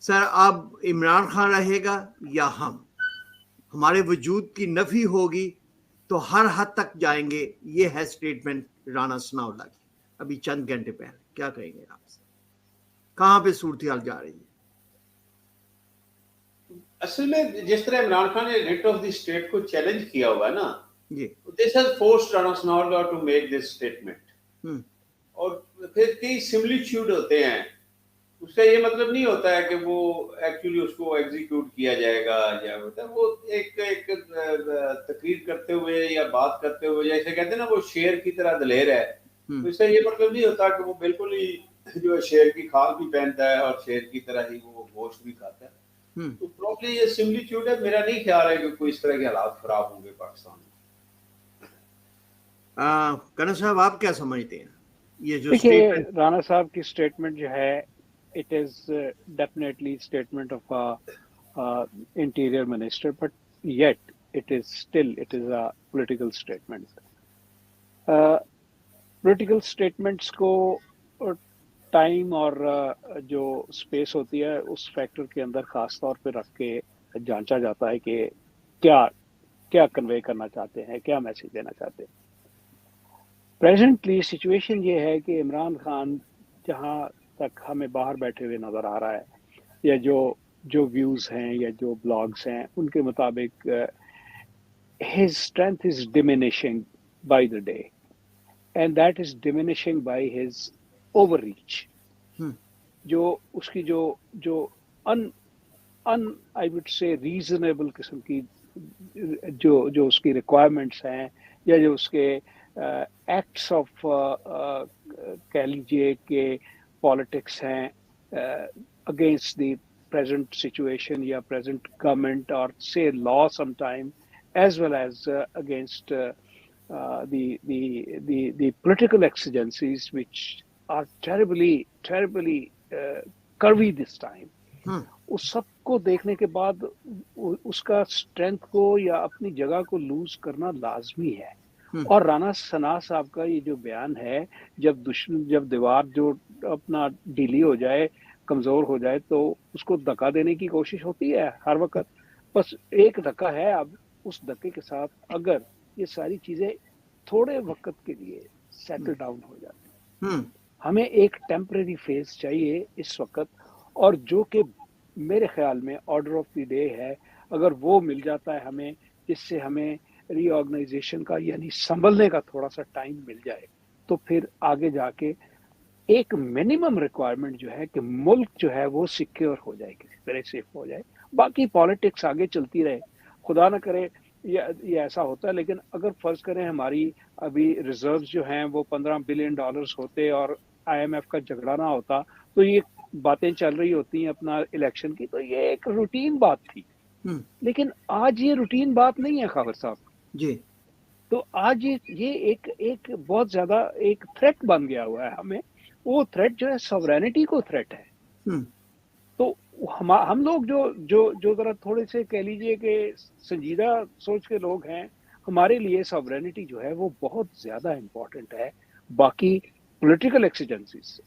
سر اب عمران خان رہے گا یا ہمارے وجود کی نفی ہوگی تو ہر حد تک جائیں گے. یہ ہے سٹیٹمنٹ رانا ثناء اللہ کی ابھی چند گھنٹے پہلے. کیا کہیں گے آپ سے؟ کہاں پہ صورتحال جا رہی ہے؟ اصل میں جس طرح عمران خان نے ریٹ آف دی اسٹیٹ کو چیلنج کیا ہوا ہے نا، جی this has forced Rana Sanaullah to make this statement. اور پھر کئی سملیچیوڈ ہوتے ہیں. اس کا یہ مطلب نہیں ہوتا ہے کہ وہ ایکچولی اس کو ایگزیکیوٹ کیا جائے گا، یا ہوتا ہے وہ ایک تقریر کرتے ہوئے یا بات کرتے ہوئے جیسے کہتے ہیں نا وہ شیر کی طرح دلیر ہے. تو اس کا یہ مطلب نہیں ہوتا کہ وہ بالکل ہی جو ہے شیر کی کھال بھی پہنتا ہے اور شیر کی طرح ہی وہ گوشت بھی کھاتا ہے. تو پروبلی یہ سملیچیوڈ ہے. میرا نہیں خیال ہے کہ کوئی اس طرح کے حالات خراب ہوں گے پاکستان میں. کنر صاحب آپ کیا سمجھتے ہیں یہ جو دیکھیے رانا صاحب کی اسٹیٹمنٹ جو ہے it is definitely statement of interior minister but yet it is a political statement. Political statements کو ٹائم اور جو اسپیس ہوتی ہے اس فیکٹر کے اندر خاص طور پہ رکھ کے جانچا جاتا ہے کہ کیا کنوے کرنا چاہتے ہیں، کیا میسج دینا چاہتے ہیں. پریزنٹلی سچویشن یہ ہے کہ عمران خان جہاں تک ہمیں باہر بیٹھے ہوئے نظر آ رہا ہے یا جو ویوز ہیں یا جو بلاگس ہیں ان کے مطابق his strength is diminishing by the day and that is diminishing by his overreach. جو اس کی جو I would say reasonable قسم کی جو اس کی ریکوائرمنٹس ہیں یا جو اس کے ایکٹس آف کہہ لیجیے کہ پالیٹکس ہیں اگینسٹ دی present situation یا present government or say law sometime as well as against the political exigencies which are terribly curvy this time. اس سب کو دیکھنے کے بعد اس کا اسٹرینتھ کو یا اپنی جگہ کو لوز کرنا لازمی ہے. اور رانا ثناء صاحب کا یہ جو بیان ہے جب دیوار جو اپنا ڈھیلی ہو جائے کمزور ہو جائے تو اس کو دھکا دینے کی کوشش ہوتی ہے ہر وقت. بس ایک دھکا ہے، اب اس دھکے کے ساتھ اگر یہ ساری چیزیں تھوڑے وقت کے لیے سیٹل ڈاؤن ہو جاتی، ہمیں ایک ٹیمپریری فیز چاہیے اس وقت، اور جو کہ میرے خیال میں آرڈر آف دی ڈے ہے. اگر وہ مل جاتا ہے ہمیں جس سے ہمیں ری آرگنائزیشن کا یعنی سنبھلنے کا تھوڑا سا ٹائم مل جائے تو پھر آگے جا کے ایک منیمم ریکوائرمنٹ جو ہے کہ ملک جو ہے وہ سیکیور ہو جائے، کسی طرح سیف ہو جائے. باقی پالیٹکس آگے چلتی رہے، خدا نہ کرے یہ ایسا ہوتا ہے. لیکن اگر فرض کریں ہماری ابھی ریزروز جو ہیں وہ $15 بلین ہوتے اور IMF کا جھگڑا نہ ہوتا تو یہ باتیں چل رہی ہوتی ہیں اپنا الیکشن کی، تو یہ ایک روٹین بات تھی. لیکن آج یہ روٹین بات نہیں ہے خاور صاحب جی. تو آج یہ ایک بہت زیادہ ایک تھریٹ بن گیا ہوا ہے ہمیں. وہ تھریٹ جو ہے سوورینٹی کو تھریٹ ہے. تو ہم لوگ جو ذرا تھوڑے سے کہہ لیجئے کہ سنجیدہ سوچ کے لوگ ہیں، ہمارے لیے سوورینٹی جو ہے وہ بہت زیادہ امپورٹنٹ ہے باقی پولیٹیکل ایکسیجنسیز سے.